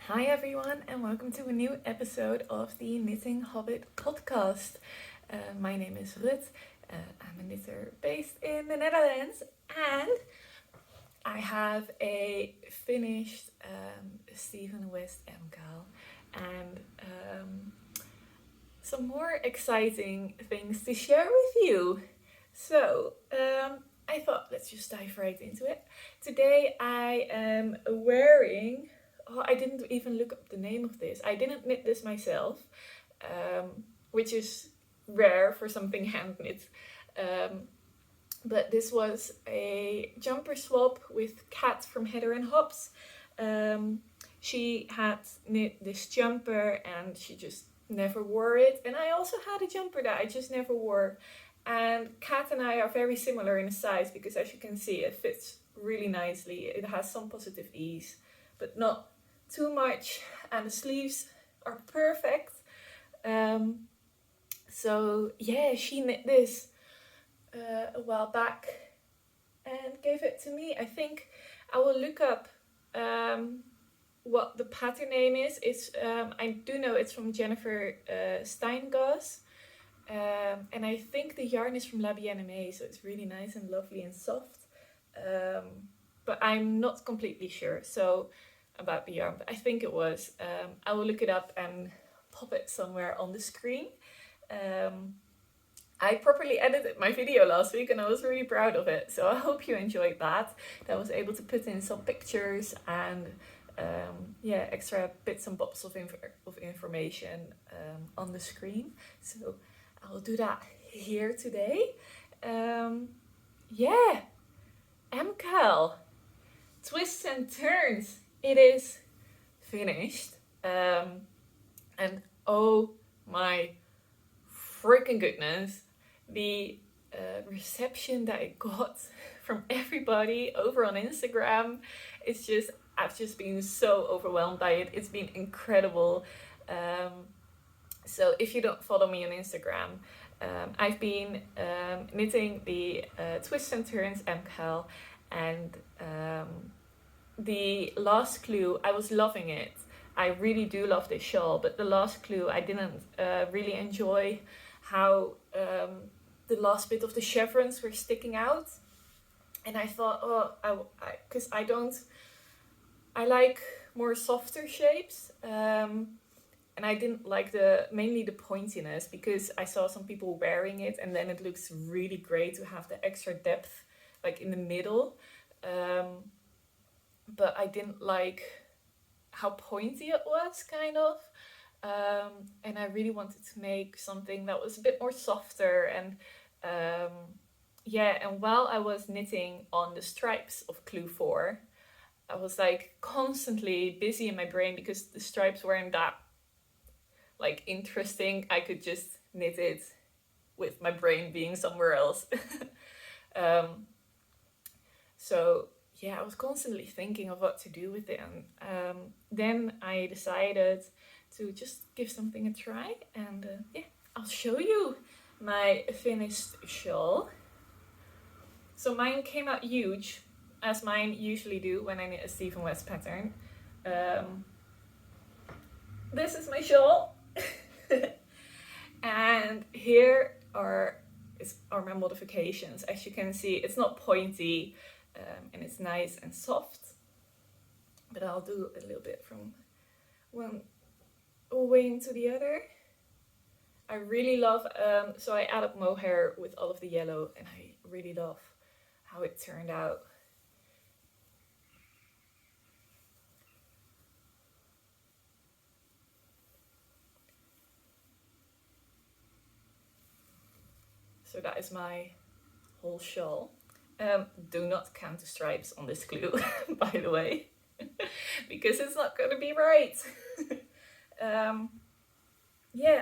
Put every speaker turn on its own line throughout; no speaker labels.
Hi everyone, and welcome to a new episode of the Knitting Hobbit Podcast. My name is Rut. I'm a knitter based in the Netherlands, and I have a finished Stephen West MKAL and some more exciting things to share with you. So, I thought let's just dive right into it. Today I am wearing. Oh, I didn't even look up the name of this. I didn't knit this myself, which is rare for something hand knit. But this was a jumper swap with Kat from Heather and Hops. She had knit this jumper and she just never wore it. And I also had a jumper that I just never wore. And Kat and I are very similar in size because, as you can see, it fits really nicely. It has some positive ease, but not too much, and the sleeves are perfect. So yeah, she knit this a while back and gave it to me. I think I will look up what the pattern name is. It's I do know it's from Jennifer Steingauss. And I think the yarn is from La Bien-Aimée, so it's really nice and lovely and soft. But I'm not completely sure about the yarn, but I think it was. I will look it up and pop it somewhere on the screen. I properly edited my video last week and I was really proud of it, so I hope you enjoyed that. I was able to put in some pictures and extra bits and bobs of information on the screen. So I'll do that here today. MKAL, twists and turns. It is finished. And oh my freaking goodness, the reception that it got from everybody over on Instagram, I've just been so overwhelmed by it. It's been incredible. So if you don't follow me on Instagram, I've been knitting the Twists and Turns MKAL, and the last clue, I was loving it. I really do love this shawl, but the last clue, I didn't really enjoy how the last bit of the chevrons were sticking out. And I thought, because I like more softer shapes. And I didn't like mainly the pointiness, because I saw some people wearing it and then it looks really great to have the extra depth like in the middle. But I didn't like how pointy it was, kind of. And I really wanted to make something that was a bit more softer. And and while I was knitting on the stripes of clue 4, I was like constantly busy in my brain because the stripes weren't that like interesting. I could just knit it with my brain being somewhere else. So yeah, I was constantly thinking of what to do with it, and then I decided to just give something a try, and I'll show you my finished shawl. So mine came out huge, as mine usually do when I knit a Stephen West pattern. This is my shawl. And here are my modifications. As you can see, it's not pointy, and it's nice and soft, but I'll do a little bit from one wing to the other. I really love, so I added mohair with all of the yellow, and I really love how it turned out. So that is my whole shawl. Do not count the stripes on this clue, by the way, because it's not going to be right.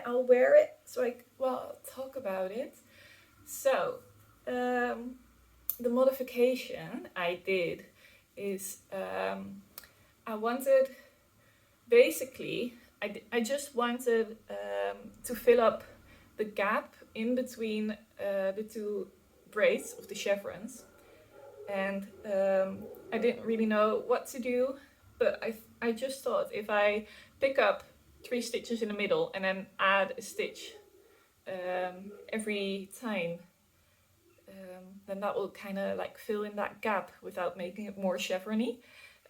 I'll wear it. So I'll talk about it. So the modification I did is I wanted, basically, I just wanted to fill up the gap in between the two braids of the chevrons, and I didn't really know what to do, but I just thought if I pick up 3 stitches in the middle and then add a stitch every time, then that will kind of like fill in that gap without making it more chevrony.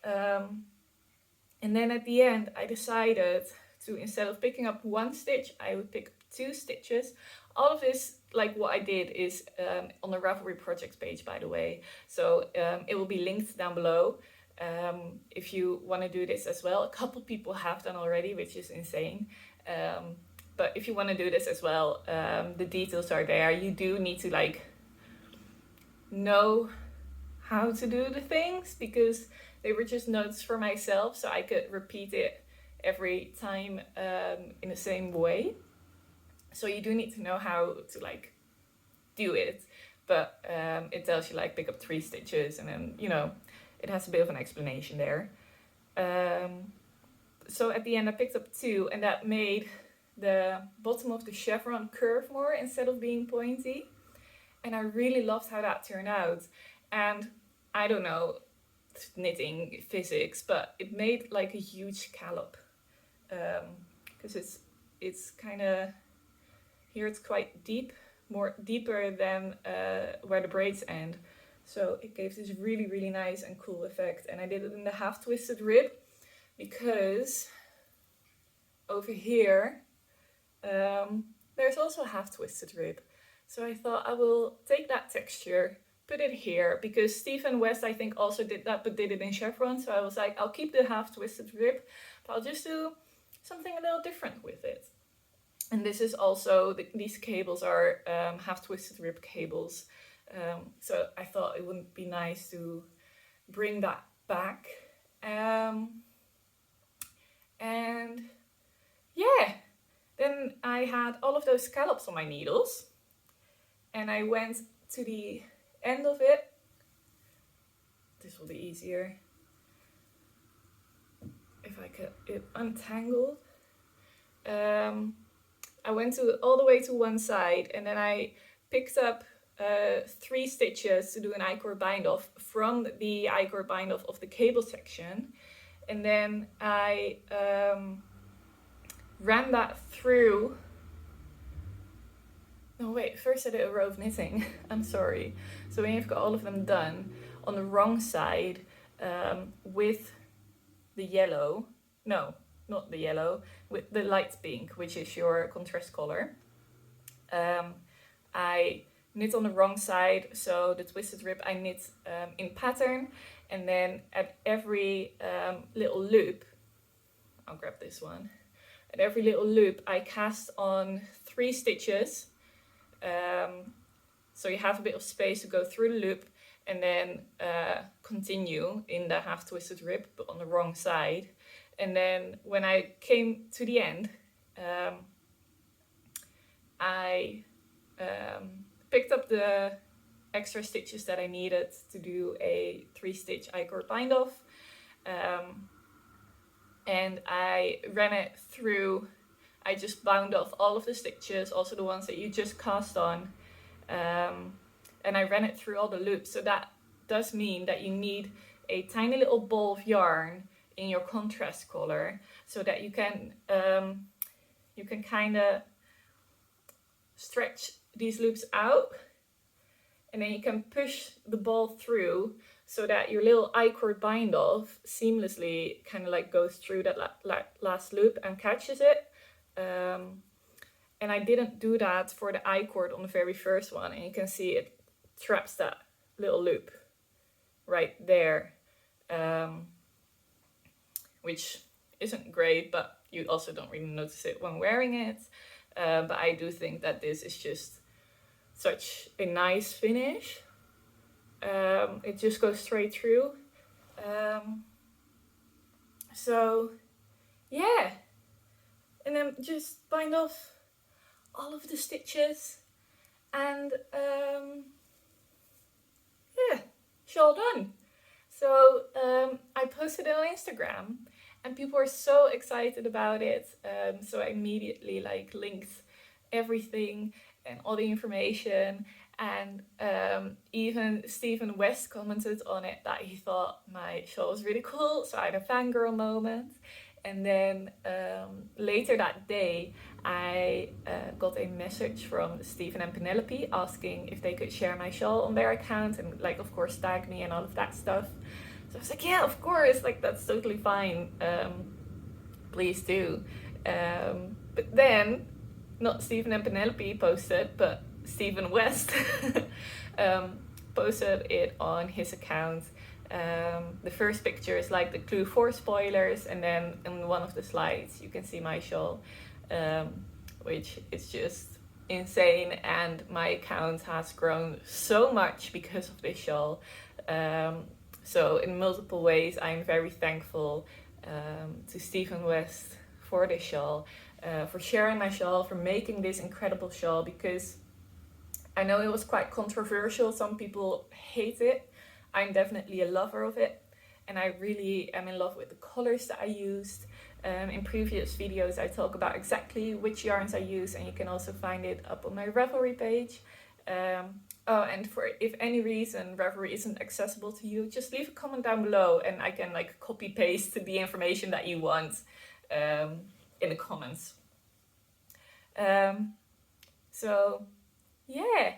And then at the end I decided to, instead of picking up 1 stitch, I would pick up 2 stitches. All of this, like what I did, is on the Ravelry projects page, by the way. So it will be linked down below if you want to do this as well. A couple people have done already, which is insane. But if you want to do this as well, the details are there. You do need to like know how to do the things, because they were just notes for myself, so I could repeat it every time in the same way. So you do need to know how to like do it, but it tells you like pick up 3 stitches, and then, you know, it has a bit of an explanation there. So at the end I picked up 2, and that made the bottom of the chevron curve more instead of being pointy. And I really loved how that turned out. And I don't know knitting physics, but it made like a huge scallop, because it's kind of, here it's quite deep, more deeper than where the braids end. So it gave this really, really nice and cool effect. And I did it in the half twisted rib, because over here there's also a half twisted rib. So I thought I will take that texture, put it here, because Stephen West I think also did that, but did it in chevron. So I was like, I'll keep the half twisted rib, but I'll just do something a little different with it. And this is also, these cables are half twisted rib cables. So I thought it wouldn't be nice to bring that back. And yeah, then I had all of those scallops on my needles, and I went to the end of it. This will be easier if I get it untangled. I went all the way to one side, and then I picked up 3 stitches to do an I-cord bind off from the I-cord bind off of the cable section, and then I ran that through. No, wait, first I did a row of knitting. I'm sorry. So when you've got all of them done, on the wrong side with the yellow, no, not the yellow, with the light pink, which is your contrast color, I knit on the wrong side. So the twisted rib I knit in pattern, and then at every little loop, I'll grab this one, at every little loop I cast on 3 stitches. So you have a bit of space to go through the loop, and then continue in the half twisted rib, but on the wrong side. And then when I came to the end, I picked up the extra stitches that I needed to do a 3-stitch I-cord bind off, and I ran it through. I just bound off all of the stitches, also the ones that you just cast on, and I ran it through all the loops. So that does mean that you need a tiny little ball of yarn in your contrast color, so that you can kind of stretch these loops out, and then you can push the ball through, so that your little I-cord bind off seamlessly kind of like goes through that last loop and catches it. And I didn't do that for the I-cord on the very first one, and you can see it traps that little loop right there, which isn't great, but you also don't really notice it when wearing it. But I do think that this is just such a nice finish. It just goes straight through. So yeah, and then just bind off all of the stitches, and yeah, shawl done. So I posted it on Instagram, and people were so excited about it. So I immediately like linked everything and all the information, And even Stephen West commented on it that he thought my shawl was really cool, so I had a fangirl moment. And then later that day, I got a message from Stephen and Penelope asking if they could share my shawl on their account and, like, of course, tag me and all of that stuff. So I was like, yeah, of course, like, that's totally fine. Please do. But then, not Stephen and Penelope posted, but Stephen West posted it on his account. The first picture is like the Clue 4 spoilers, and then in one of the slides you can see my shawl, which is just insane, and my account has grown so much because of this shawl. So in multiple ways I'm very thankful to Stephen West for this shawl, for sharing my shawl, for making this incredible shawl, because I know it was quite controversial. Some people hate it. I'm definitely a lover of it, and I really am in love with the colors that I used. In previous videos I talk about exactly which yarns I use, and you can also find it up on my Ravelry page. And for if any reason Ravelry isn't accessible to you, just leave a comment down below and I can like copy paste the information that you want in the comments. So yeah,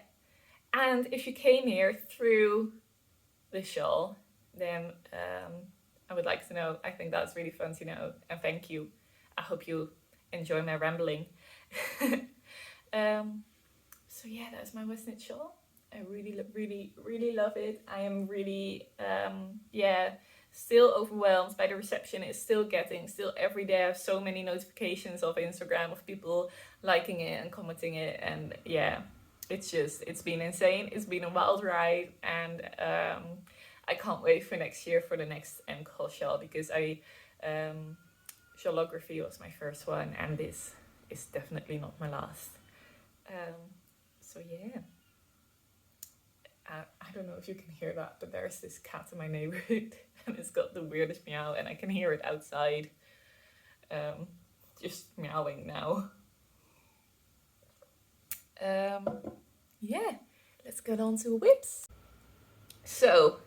and if you came here through the shawl, then I would like to know. I think that's really fun to know, and thank you. I hope you enjoy my rambling. So yeah, that's my West Knit shawl. I really love it. I am really still overwhelmed by the reception it's still getting. Still every day I have so many notifications of Instagram of people liking it and commenting it, and yeah, it's been insane. It's been a wild ride, and I can't wait for next year for the next MKAL shawl, because shawlography was my first one, and this is definitely not my last. So yeah, I don't know if you can hear that, but there's this cat in my neighborhood and it's got the weirdest meow, and I can hear it outside just meowing now. Yeah, let's get on to whips. So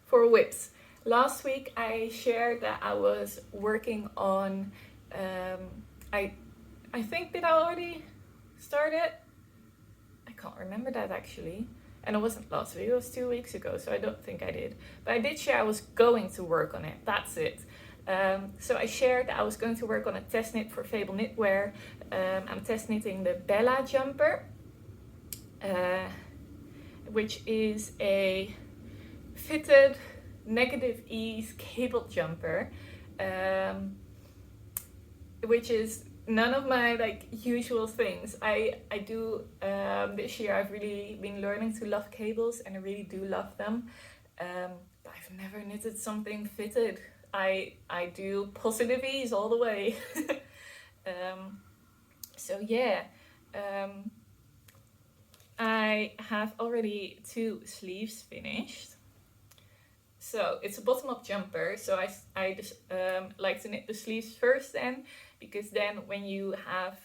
for whips, last week I shared that I was working on I think, did I already start it? I can't remember that actually. And it wasn't last week, it was 2 weeks ago, so I don't think I did. But I did share I was going to work on it, that's it. So I shared that I was going to work on a test knit for FabelKnitwear. I'm test knitting the Bella jumper, which is a fitted negative ease cabled jumper, which is none of my like usual things. I do this year I've really been learning to love cables, and I really do love them, but I've never knitted something fitted. I do positive ease all the way. So yeah, I have already 2 sleeves finished. So it's a bottom up jumper, so I just like to knit the sleeves first then, because then when you have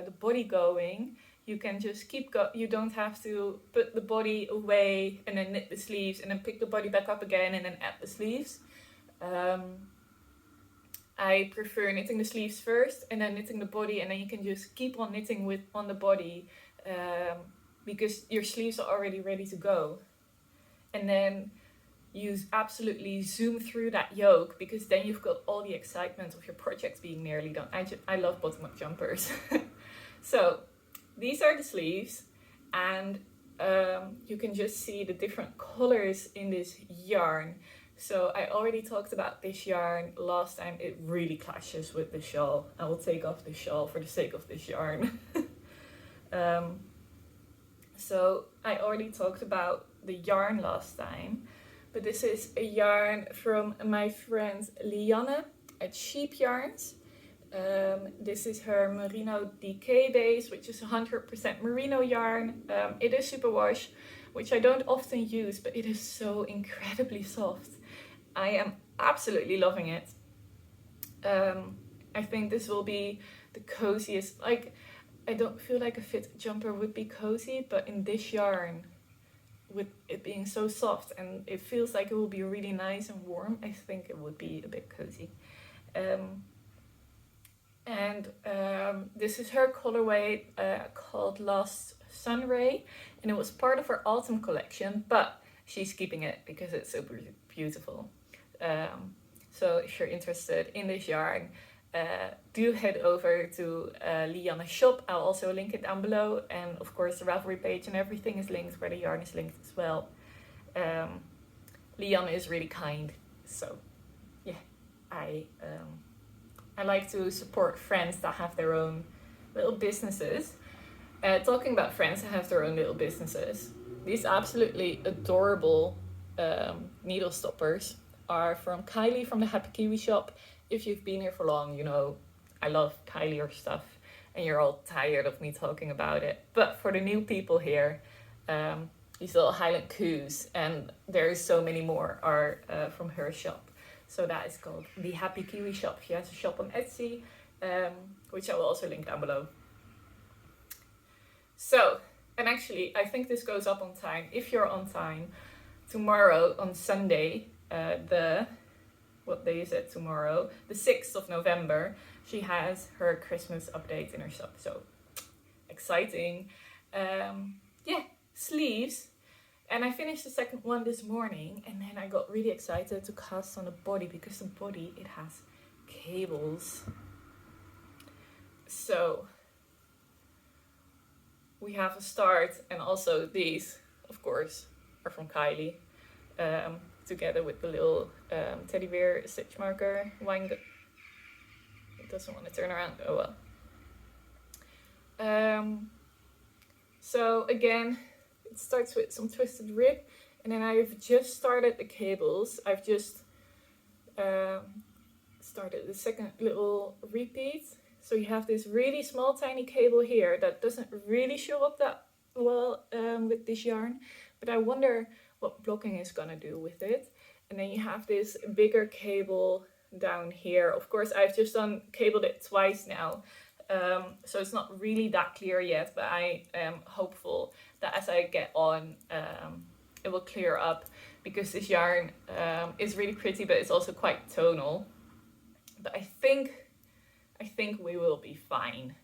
the body going, you can just you don't have to put the body away and then knit the sleeves and then pick the body back up again and then add the sleeves. I prefer knitting the sleeves first and then knitting the body, and then you can just keep on knitting on the body, because your sleeves are already ready to go. And then you absolutely zoom through that yoke, because then you've got all the excitement of your project being nearly done. I love bottom up jumpers. So these are the sleeves, and you can just see the different colors in this yarn. So I already talked about this yarn last time. It really clashes with the shawl. I will take off the shawl for the sake of this yarn. So I already talked about the yarn last time, but this is a yarn from my friend Lianne at Sheep Yarns. This is her Merino DK base, which is 100% merino yarn. It is superwash, which I don't often use, but it is so incredibly soft. I am absolutely loving it. I think this will be the coziest, like, I don't feel like a fit jumper would be cozy, but in this yarn, with it being so soft and it feels like it will be really nice and warm, I think it would be a bit cozy. This is her colorway called Last Sunray, and it was part of her autumn collection, but she's keeping it because it's so beautiful. So if you're interested in this yarn, do head over to Lianne's shop. I'll also link it down below, and of course the Ravelry page and everything is linked where the yarn is linked as well. Lianne is really kind, so yeah, I like to support friends that have their own little businesses. Talking about friends that have their own little businesses, these absolutely adorable needle stoppers are from Kylie from the Happy Kiwi shop. If you've been here for long, you know I love Kylie stuff, and you're all tired of me talking about it. But for the new people here, these little Highland Coos, and there's so many more, are from her shop. So that is called the Happy Kiwi shop. She has a shop on Etsy, which I will also link down below. So, and actually, I think this goes up on time. If you're on time, tomorrow on Sunday, what day is it tomorrow? The 6th of November, she has her Christmas update in her shop. So, exciting. Sleeves. And I finished the second one this morning, and then I got really excited to cast on the body, because the body, it has cables. So we have a start, and also these, of course, are from Kylie, together with the little teddy bear stitch marker. It doesn't want to turn around. Oh well. So again, it starts with some twisted rib, and then I've just started the cables. I've just started the second little repeat. So you have this really small tiny cable here that doesn't really show up that well with this yarn, but I wonder what blocking is gonna do with it. And then you have this bigger cable down here. Of course, I've just cabled it twice now, so it's not really that clear yet, but I am hopeful that as I get on, it will clear up, because this yarn is really pretty, but it's also quite tonal. But I think we will be fine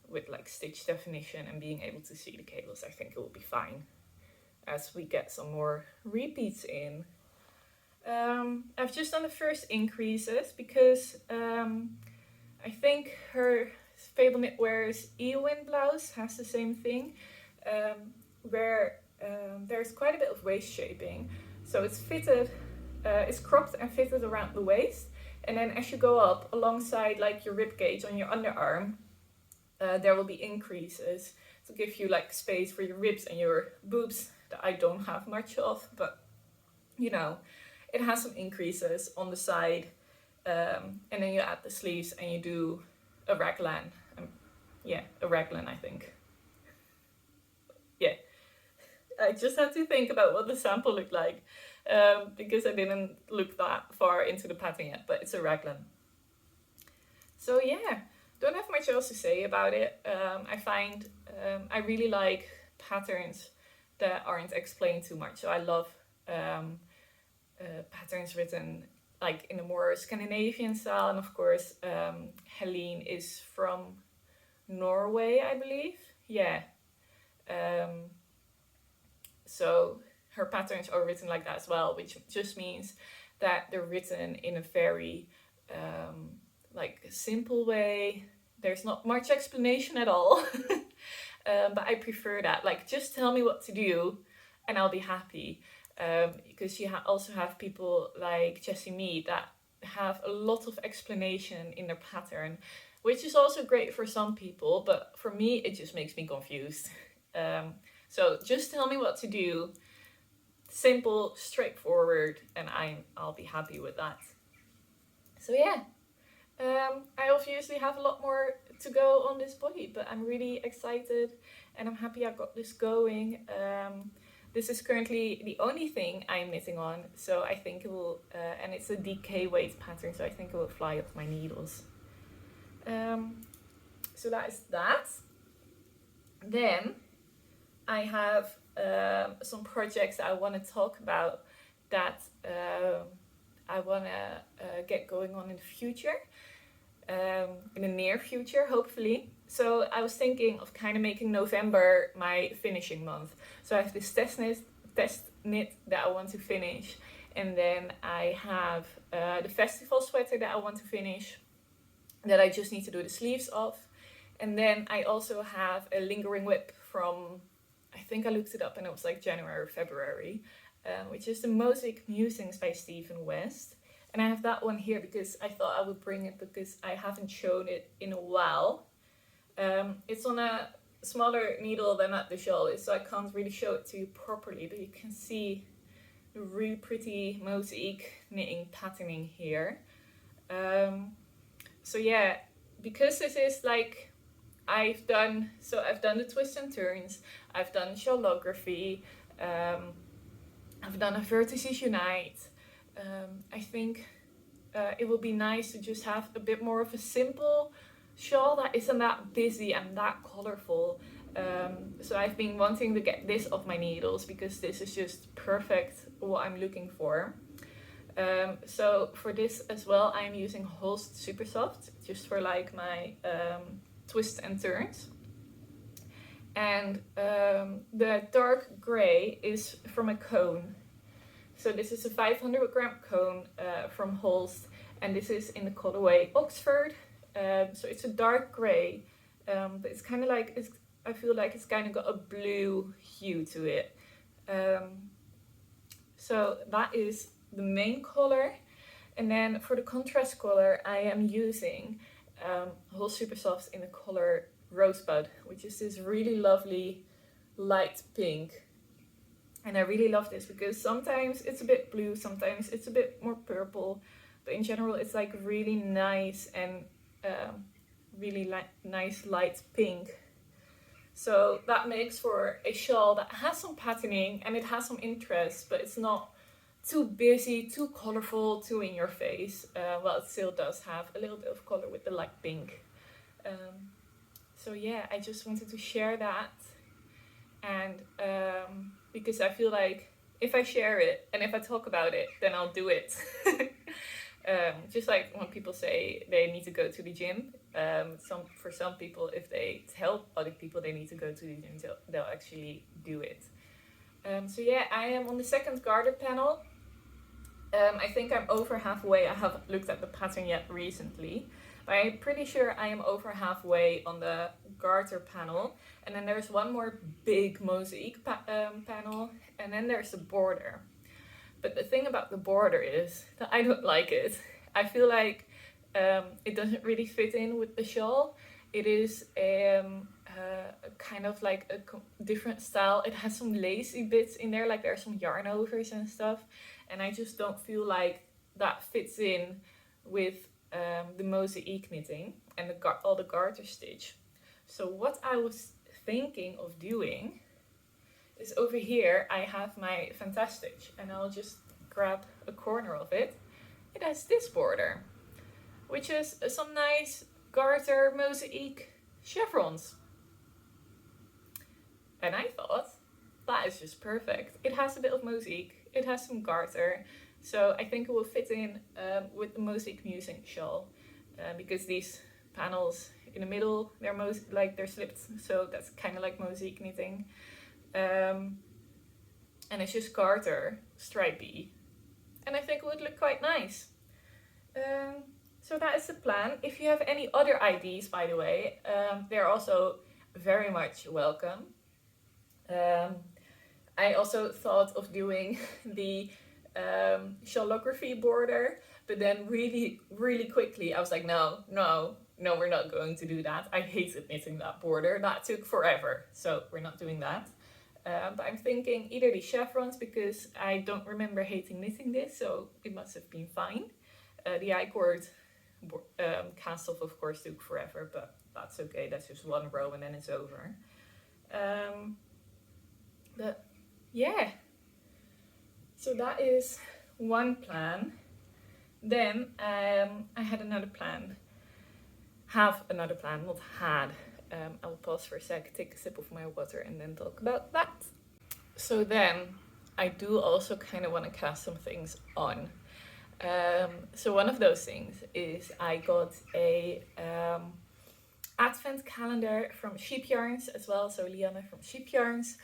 with like stitch definition and being able to see the cables. I think it will be fine as we get some more repeats in. I've just done the first increases because I think her FabelKnitwear's Eowyn blouse has the same thing, where there's quite a bit of waist shaping. So it's fitted, it's cropped and fitted around the waist. And then as you go up alongside like your rib cage on your underarm, there will be increases to give you like space for your ribs and your boobs that I don't have much of, but you know, it has some increases on the side. And then you add the sleeves and you do a raglan. A raglan, I think. Yeah, I just had to think about what the sample looked like, because I didn't look that far into the pattern yet, but it's a raglan. So yeah, don't have much else to say about it. I find I really like patterns that aren't explained too much. So I love patterns written like in a more Scandinavian style, and of course Helene is from Norway, I believe. Yeah. So her patterns are written like that as well, which just means that they're written in a very like simple way. There's not much explanation at all. But I prefer that. Like, just tell me what to do and I'll be happy. Because you also have people like Jessie Mead that have a lot of explanation in their pattern, which is also great for some people, but for me it just makes me confused. So just tell me what to do, simple, straightforward, and I'll be happy with that. So yeah, I obviously have a lot more to go on this body, but I'm really excited and I'm happy I got this going. This is currently the only thing I'm knitting on, so I think it will, and it's a DK weight pattern, so I think it will fly off my needles. So that is that. Then I have some projects that I want to talk about that I want to get going on in the future, in the near future, hopefully. So I was thinking of kind of making November my finishing month. So I have this test knit that I want to finish, and then I have the festival sweater that I want to finish, that I just need to do the sleeves of. And then I also have a lingering whip from, I think I looked it up and it was like January or February, which is the Mosaic Musings by Stephen West. And I have that one here because I thought I would bring it because I haven't shown it in a while. It's on a smaller needle than at the shawl, so I can't really show it to you properly, but you can see the really pretty mosaic knitting patterning here. So yeah, because this is like, I've done the twists and turns, I've done shawlography, I've done a vertices unite. I think it will be nice to just have a bit more of a simple shawl that isn't that busy and that colorful. So I've been wanting to get this off my needles because this is just perfect what I'm looking for. So for this as well, I'm using Holst Super Soft just for like my twists and turns. And the dark gray is from a cone. So this is a 500 gram cone from Holst, and this is in the colorway Oxford. So it's a dark gray, but it's kind of like, I feel like it's kind of got a blue hue to it. So that is the main color. And then for the contrast color, I am using Holst Super Soft in the color Rosebud, which is this really lovely light pink. And I really love this because sometimes it's a bit blue, sometimes it's a bit more purple, but in general it's like really nice and really nice light pink. So that makes for a shawl that has some patterning and it has some interest, but it's not too busy, too colorful, too in your face. Well, it still does have a little bit of color with the light pink. So yeah, I just wanted to share that. And because I feel like if I share it and if I talk about it, then I'll do it. Just like when people say they need to go to the gym. For some people, if they tell other people they need to go to the gym, they'll actually do it. So yeah, I am on the second garter panel. I think I'm over halfway. I haven't looked at the pattern yet recently, but I'm pretty sure I am over halfway on the garter panel. And then there's one more big mosaic panel, and then there's the border. But the thing about the border is that I don't like it. I feel like it doesn't really fit in with the shawl. It is kind of like a different style. It has some lacy bits in there, like there's some yarn overs and stuff. And I just don't feel like that fits in with the mosaic knitting and all the garter stitch. So what I was thinking of doing is over here I have my Fantastitch, and I'll just grab a corner of it. It has this border, which is some nice garter mosaic chevrons. And I thought, that is just perfect. It has a bit of mosaic, it has some garter, so I think it will fit in with the Mosaic Musing shawl, because these panels in the middle, they're slipped, so that's kind of like mosaic knitting. And it's just garter, stripy, and I think it would look quite nice. So that is the plan. If you have any other ideas, by the way, they're also very much welcome. I also thought of doing the shawlography border, but then really, really quickly I was like, no, we're not going to do that. I hated knitting that border. That took forever, so we're not doing that. But I'm thinking either the chevrons, because I don't remember hating knitting this, so it must have been fine. The I-cord cast off, of course, took forever, but that's okay. That's just one row and then it's over. But yeah, so that is one plan. Then I had another plan. have another plan, not had. I will pause for a sec, take a sip of my water, and then talk about that. So then, I do also kind of want to cast some things on. So one of those things is I got a advent calendar from Sheep Yarns as well. So Liana from Sheep Yarns,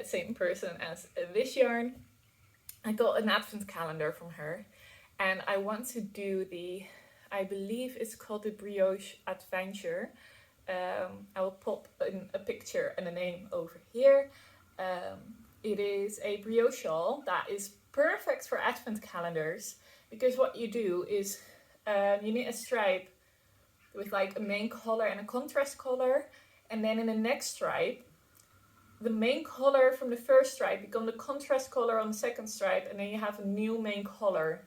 same person as this yarn. I got an advent calendar from her, and I want to do I believe it's called the Brioche Adventure. I will pop a picture and a name over here. It is a brioche shawl that is perfect for advent calendars, because what you do is you knit a stripe with like a main color and a contrast color, and then in the next stripe the main color from the first stripe becomes the contrast color on the second stripe, and then you have a new main color,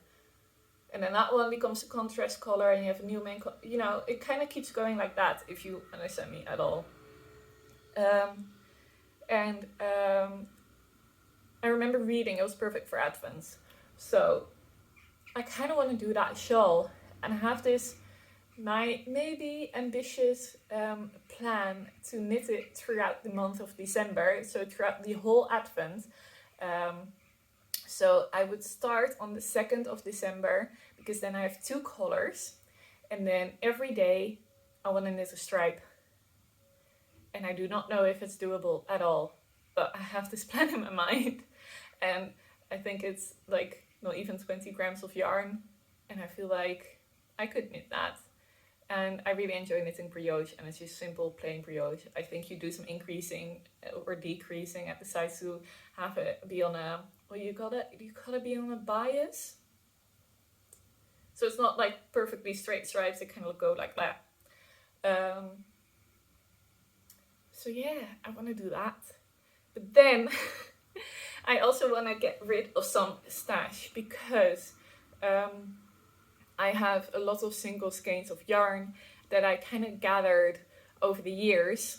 and then that one becomes a contrast color, and you have a new main color. You know, it kind of keeps going like that, if you understand me at all. I remember reading it was perfect for advents, so I kind of want to do that shawl, and I have this maybe ambitious plan to knit it throughout the month of December, so throughout the whole advent. So I would start on the 2nd of December, because then I have 2 colors, and then every day I want to knit a stripe. And I do not know if it's doable at all, but I have this plan in my mind, and I think it's like not even 20 grams of yarn, and I feel like I could knit that. And I really enjoy knitting brioche, and it's just simple plain brioche. I think you do some increasing or decreasing at the sides to have it be on a, what do you call it? You call it be on a bias? So it's not like perfectly straight stripes, they kind of go like that. So yeah, I want to do that. But then I also want to get rid of some stash, because I have a lot of single skeins of yarn that I kind of gathered over the years.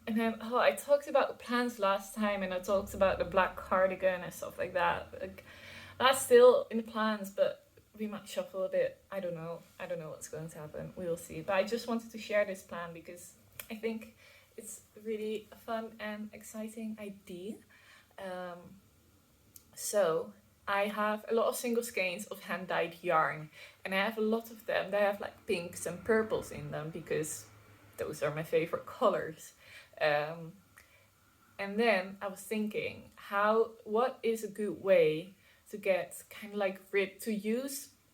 And then, I talked about the plans last time, and I talked about the black cardigan and stuff like that. Like, that's still in the plans, but we might shuffle a bit. I don't know what's going to happen. We will see. But I just wanted to share this plan because I think it's really a fun and exciting idea. So I have a lot of single skeins of hand-dyed yarn, and I have a lot of them. They have like pinks and purples in them, because those are my favorite colors. And then I was thinking, what is a good way to get kind of like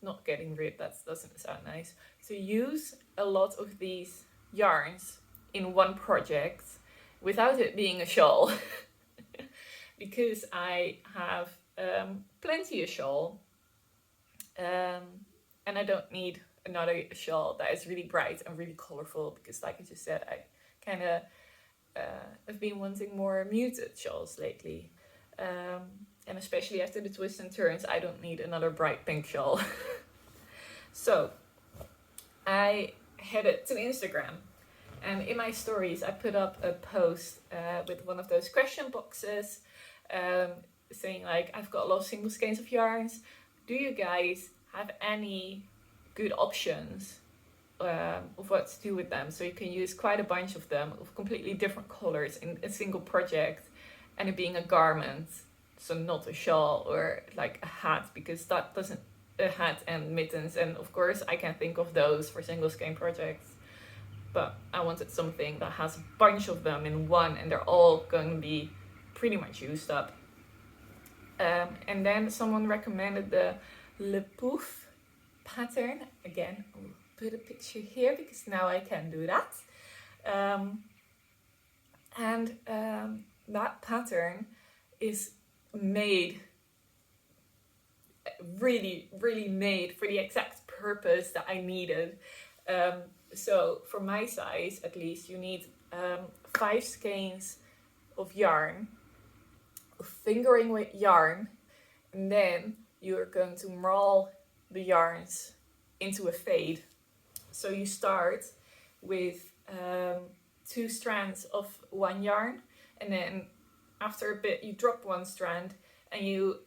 not getting rid, that doesn't sound nice, to use a lot of these yarns in one project without it being a shawl. Because I have plenty of shawl, and I don't need another shawl that is really bright and really colorful, because like I just said, I kind of have been wanting more muted shawls lately, and especially after the twists and turns, I don't need another bright pink shawl. So I headed to Instagram, and in my stories I put up a post with one of those question boxes, saying like, I've got a lot of single skeins of yarns. Do you guys have any good options of what to do with them? So you can use quite a bunch of them of completely different colors in a single project, and it being a garment, so not a shawl or like a hat, because that doesn't, a hat and mittens, and of course I can think of those for single skein projects, but I wanted something that has a bunch of them in one, and they're all going to be pretty much used up. And then someone recommended the Le Pouf pattern. Again, I'll put a picture here because now I can do that. That pattern is made, really made for the exact purpose that I needed. So for my size, at least, you need 5 skeins of yarn, fingering weight yarn, and then you're going to roll the yarns into a fade. So you start with 2 strands of one yarn, and then after a bit you drop 1 strand, and you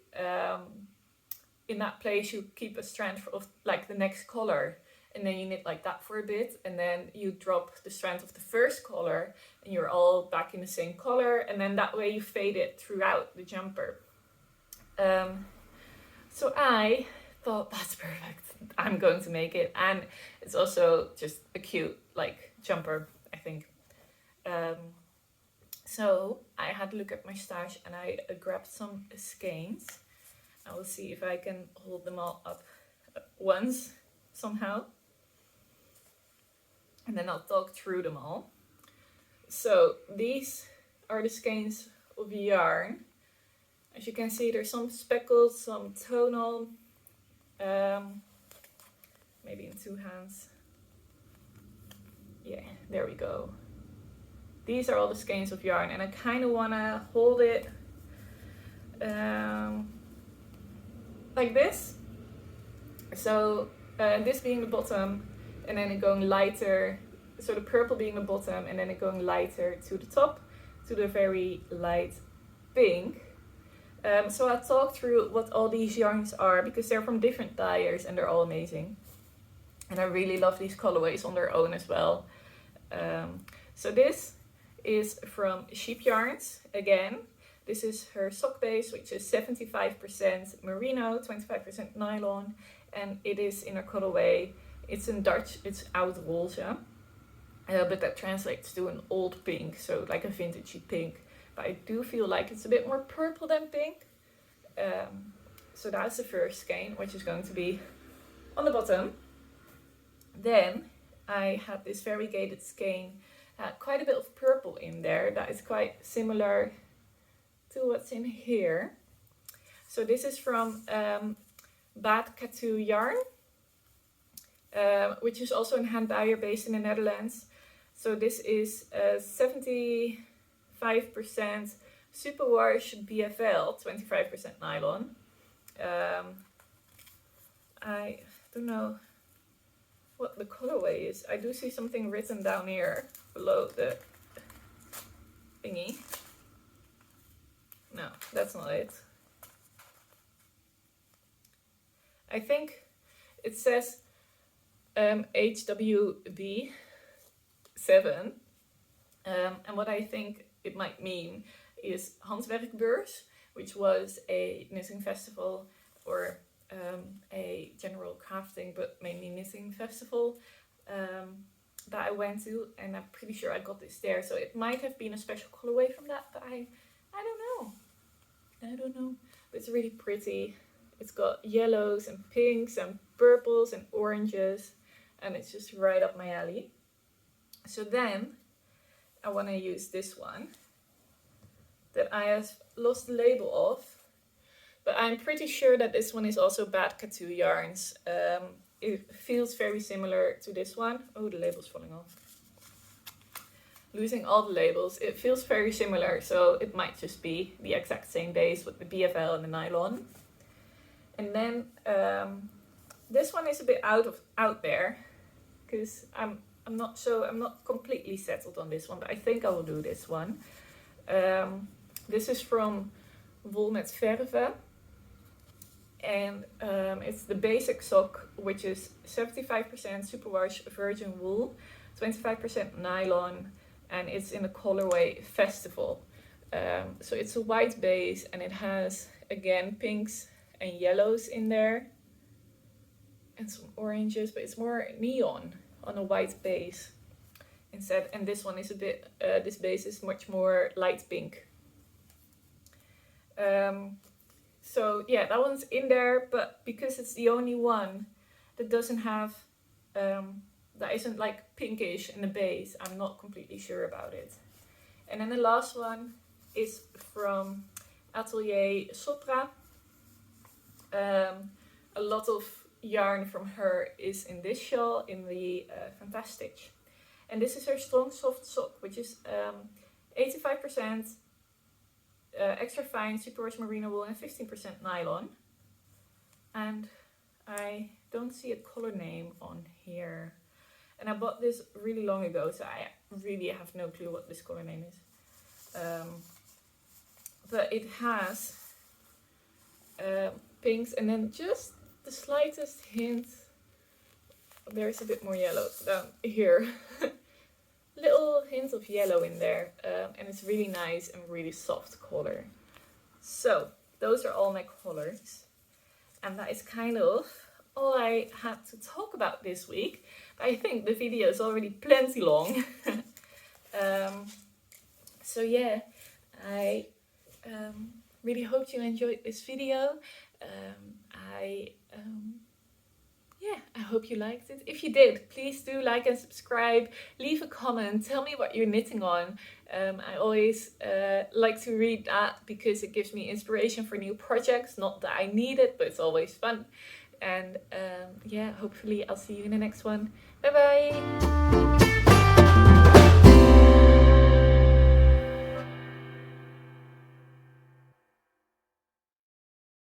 in that place you keep a strand of like the next color, and then you knit like that for a bit, and then you drop the strand of the first color, and you're all back in the same color, and then that way you fade it throughout the jumper. So I thought, that's perfect, I'm going to make it, and it's also just a cute like jumper, I think. So I had a look at my stash, and I grabbed some skeins. I will see if I can hold them all up at once somehow, and then I'll talk through them all. So these are the skeins of yarn. As you can see, there's some speckled, some tonal, maybe in two hands. Yeah, there we go. These are all the skeins of yarn, and I kind of want to hold it like this. So this being the bottom, and then it going lighter, so the purple being the bottom, and then it going lighter to the top, to the very light pink. So I'll talk through what all these yarns are, because they're from different dyers and they're all amazing. And I really love these colorways on their own as well. So this is from Sheep Yarns again. This is her sock base, which is 75% merino, 25% nylon, and it is in a colorway. It's in Dutch, it's oud roze, but that translates to an old pink, so like a vintagey pink. But I do feel like it's a bit more purple than pink. So that's the first skein, which is going to be on the bottom. Then I had this variegated skein, had quite a bit of purple in there. That is quite similar to what's in here. So this is from Bad Katu yarn, which is also a hand dyer based in the Netherlands. So this is 75% superwash BFL, 25% nylon. I don't know what the colorway is. I do see something written down here below the thingy. No, that's not it. I think it says HWB 7, and what I think it might mean is Handwerkbeurs, which was a knitting festival, or a general crafting but mainly knitting festival that I went to, and I'm pretty sure I got this there. So it might have been a special colorway from that, but I don't know. But it's really pretty. It's got yellows and pinks and purples and oranges, and it's just right up my alley. So then I want to use this one that I have lost the label of, but I'm pretty sure that this one is also Bad Katu yarns. It feels very similar to this one. Oh, the label's falling off. Losing all the labels. It feels very similar, so it might just be the exact same base with the BFL and the nylon. And then this one is a bit out there, because I'm not completely settled on this one, but I think I will do this one. This is from Wol met Verve, and it's the basic sock, which is 75% superwash virgin wool, 25% nylon, and it's in the colorway Festival. So it's a white base, and it has again pinks and yellows in there and some oranges, but it's more neon on a white base instead. And this one is a bit, this base is much more light pink. So yeah, that one's in there, but because it's the only one that doesn't have, that isn't like pinkish in the base, I'm not completely sure about it. And then the last one is from Atelier Sopra. A lot of yarn from her is in this shawl, in the Fantastic. And this is her strong soft sock, which is 85% extra fine superwash merino wool and 15% nylon. And I don't see a color name on here. And I bought this really long ago, so I really have no clue what this color name is. But it has pinks and then just the slightest hint there's a bit more yellow down here. Little hint of yellow in there, and it's really nice and really soft color. So those are all my colors, and that is kind of all I had to talk about this week. I think the video is already plenty long. So yeah, I really hope you enjoyed this video. I hope you liked it. If you did, please do like and subscribe. Leave a comment. Tell me what you're knitting on. I always like to read that because it gives me inspiration for new projects. Not that I need it, but it's always fun. And hopefully I'll see you in the next one. Bye bye!